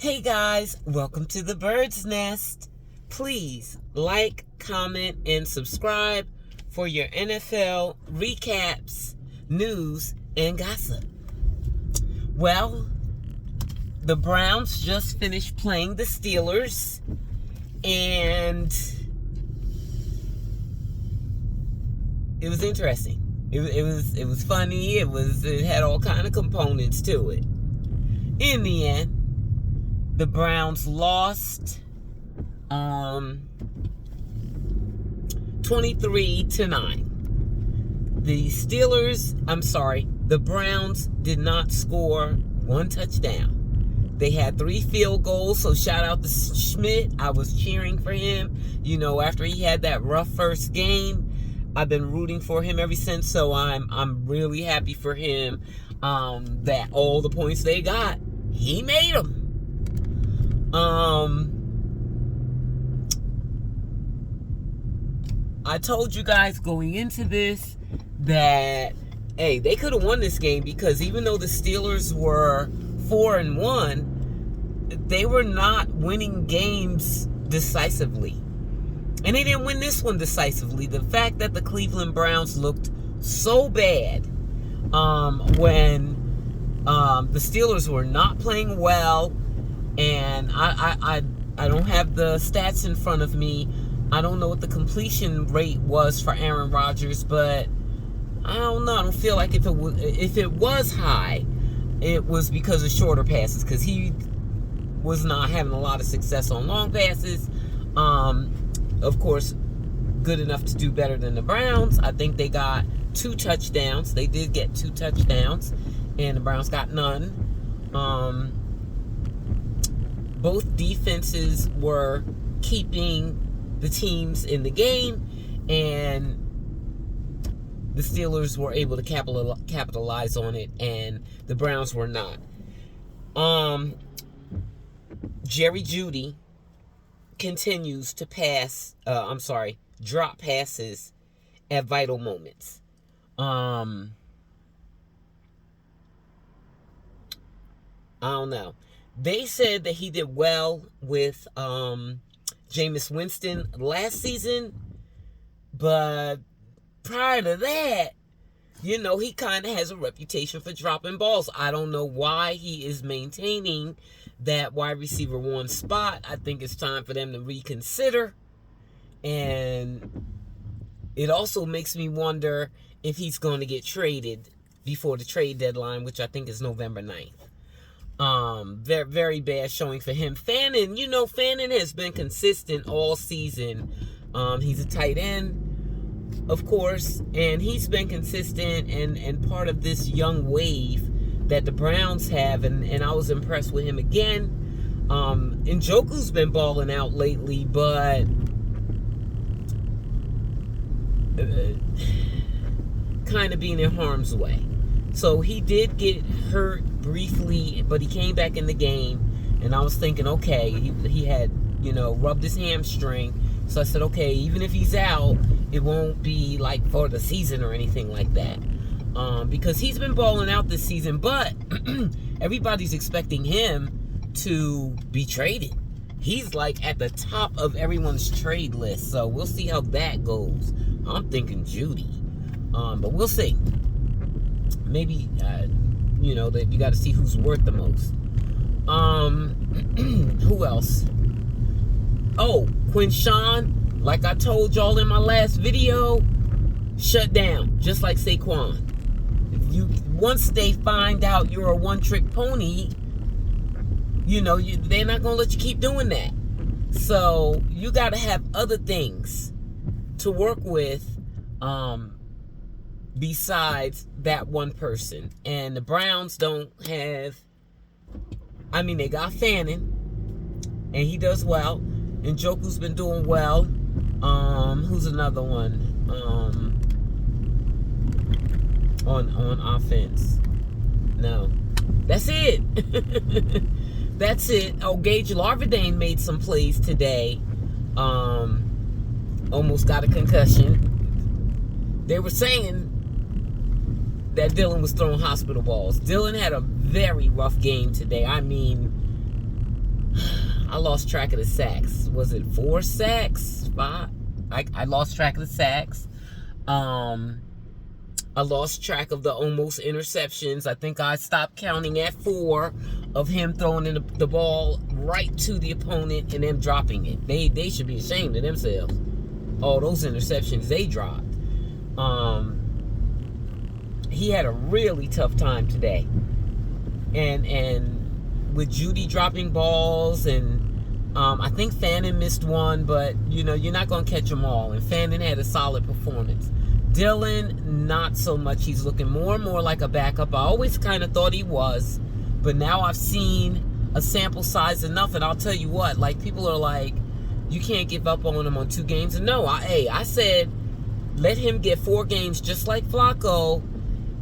Hey guys, welcome to the Bird's Nest. Please like, comment, and subscribe for your NFL recaps, news, and gossip. Well, the Browns just finished playing the Steelers, and it was interesting. It was funny. It had all kind of components to it. In the end, the Browns lost 23-9. The Browns did not score one touchdown. They had 3 field goals, so shout out to Schmidt. I was cheering for him. You know, after he had that rough first game, I've been rooting for him ever since, so I'm really happy for him that all the points they got, he made them. I told you guys going into this that, hey, they could have won this game because even though the Steelers were 4-1, they were not winning games decisively. And they didn't win this one decisively. The fact that the Cleveland Browns looked so bad when the Steelers were not playing well, and I don't have the stats in front of me. I don't know what the completion rate was for Aaron Rodgers, but I don't know. I don't feel like if it was high, it was because of shorter passes, because he was not having a lot of success on long passes. Of course, good enough to do better than the Browns. I think they got 2 touchdowns. They did get 2 touchdowns, and the Browns got none. Both defenses were keeping the teams in the game, and the Steelers were able to capitalize on it, and the Browns were not. Jerry Jeudy continues to drop passes at vital moments. I don't know. They said that he did well with Jameis Winston last season, but prior to that, you know, he kind of has a reputation for dropping balls. I don't know why he is maintaining that wide receiver 1 spot. I think it's time for them to reconsider. And it also makes me wonder if he's going to get traded before the trade deadline, which I think is November 9th. Very, very bad showing for him. Fannin has been consistent all season. He's a tight end, of course, and he's been consistent and part of this young wave that the Browns have, and I was impressed with him again. Njoku's been balling out lately, but kind of being in harm's way. So he did get hurt briefly, but he came back in the game, and I was thinking, okay, he had, rubbed his hamstring. So I said, okay, even if he's out, it won't be like for the season or anything like that. Because he's been balling out this season, but everybody's expecting him to be traded. He's like at the top of everyone's trade list, so we'll see how that goes. I'm thinking Jeudy, but we'll see. Maybe, that you got to see who's worth the most. Who else? Oh, Quinshawn, like I told y'all in my last video, shut down, just like Saquon. Once they find out you're a one-trick pony, they're not going to let you keep doing that. So you got to have other things to work with besides that one person. And the Browns don't have, they got Fannin, and he does well. And Njoku's been doing well. Who's another one? On offense. No. That's it. That's it. Oh, Gage Larvadain made some plays today. Almost got a concussion. They were saying that Dylan was throwing hospital balls. Dylan had a very rough game today. I lost track of the sacks. Was it 4 sacks? 5? I lost track of the sacks. I lost track of the almost interceptions. I think I stopped counting at 4 of him throwing in the ball right to the opponent and them dropping it. They should be ashamed of themselves. All those interceptions they dropped. He had a really tough time today. And with Judy dropping balls, and I think Fannin missed one, but you're not going to catch them all. And Fannin had a solid performance. Dillon, not so much. He's looking more and more like a backup. I always kind of thought he was, but now I've seen a sample size enough, and I'll tell you what, like, people are like, you can't give up on him on 2 games. And no, I said, let him get 4 games just like Flacco,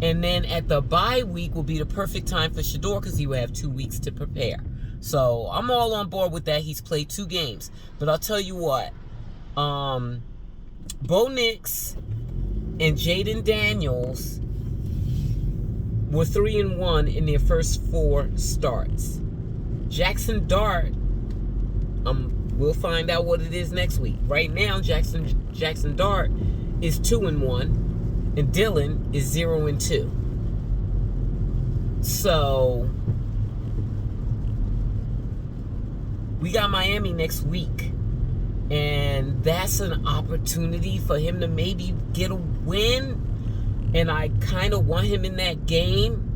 and then at the bye week will be the perfect time for Shedeur because he will have 2 weeks to prepare. So I'm all on board with that. He's played 2 games. But I'll tell you what, Bo Nix and Jaden Daniels were 3-1 in their first 4 starts. Jackson Dart, we'll find out what it is next week. Right now, Jackson Dart is 2-1, and Dillon is 0-2. So we got Miami next week. And that's an opportunity for him to maybe get a win. And I kind of want him in that game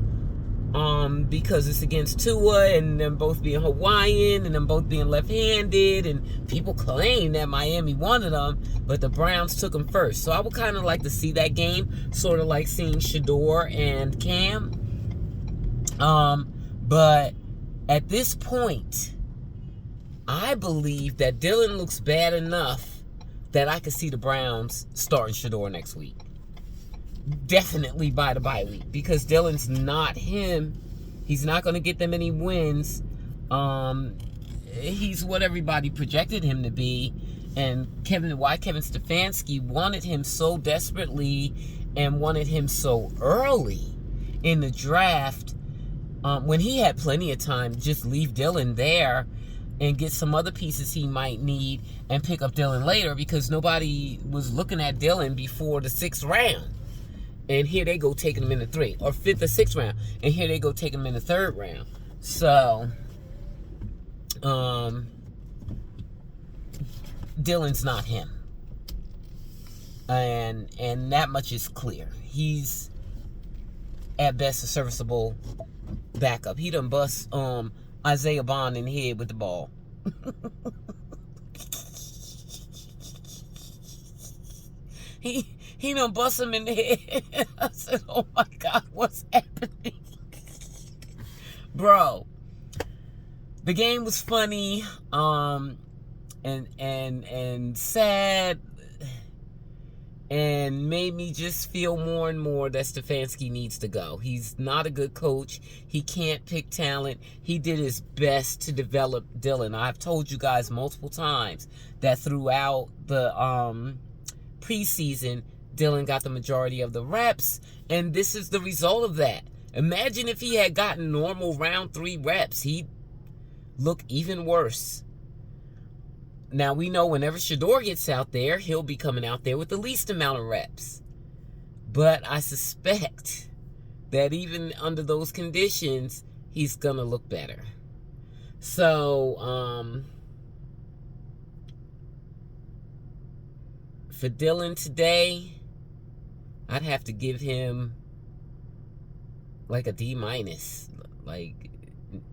because it's against Tua, and them both being Hawaiian, and them both being left-handed. And people claim that Miami wanted them, but the Browns took them first. So I would kind of like to see that game, sort of like seeing Shedeur and Cam. But at this point, I believe that Dillon looks bad enough that I could see the Browns starting Shedeur next week. Definitely by the bye week, because Dillon's not him. He's not going to get them any wins. He's what everybody projected him to be, and Kevin Stefanski wanted him so desperately and wanted him so early in the draft, when he had plenty of time. Just leave Dillon there and get some other pieces he might need and pick up Dillon later, because nobody was looking at Dillon before the 6th round. And here they go taking him in the 3rd, or 5th or 6th round. And here they go taking him in the 3rd round. So, Dillon's not him. And that much is clear. He's, at best, a serviceable backup. He done bust Isaiah Bond in the head with the ball. He done bust him in the head. I said, oh my God, what's happening? Bro, the game was funny, and sad, and made me just feel more and more that Stefanski needs to go. He's not a good coach. He can't pick talent. He did his best to develop Dillon. I've told you guys multiple times that throughout the preseason, Dillon got the majority of the reps, and this is the result of that. Imagine if he had gotten normal round 3 reps. He'd look even worse. Now, we know whenever Shedeur gets out there, he'll be coming out there with the least amount of reps. But I suspect that even under those conditions, he's going to look better. So, for Dillon today, I'd have to give him like a D-. Like,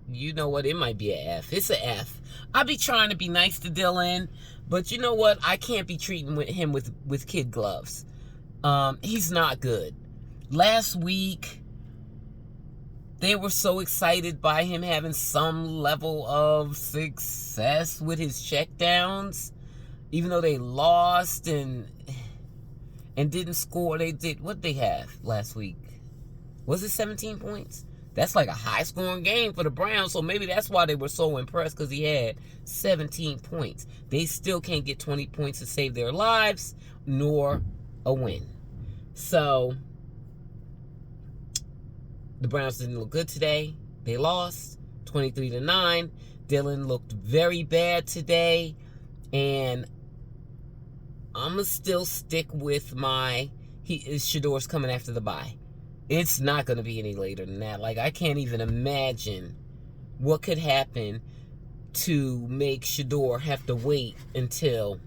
you know what? It might be an F. It's an F. I'll be trying to be nice to Dillon, but you know what? I can't be treating him with kid gloves. He's not good. Last week, they were so excited by him having some level of success with his checkdowns, even though they lost and didn't score. They did. What they have last week? Was it 17 points? That's like a high-scoring game for the Browns, so maybe that's why they were so impressed, because he had 17 points. They still can't get 20 points to save their lives, nor a win. So, the Browns didn't look good today. They lost 23-9. Dylan looked very bad today, and I'm going to still stick with Shedor's coming after the bye. It's not going to be any later than that. Like, I can't even imagine what could happen to make Shedor have to wait until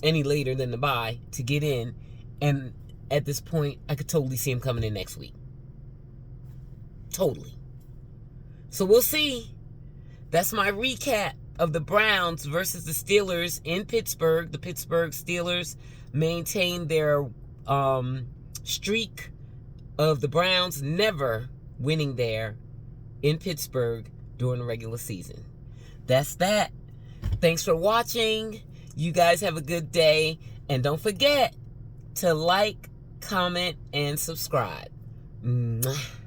any later than the bye to get in. And at this point, I could totally see him coming in next week. Totally. So we'll see. That's my recap of the Browns versus the Steelers in Pittsburgh. The Pittsburgh Steelers maintain their streak of the Browns never winning there in Pittsburgh during the regular season. That's that. Thanks for watching. You guys have a good day. And don't forget to like, comment, and subscribe. Mwah.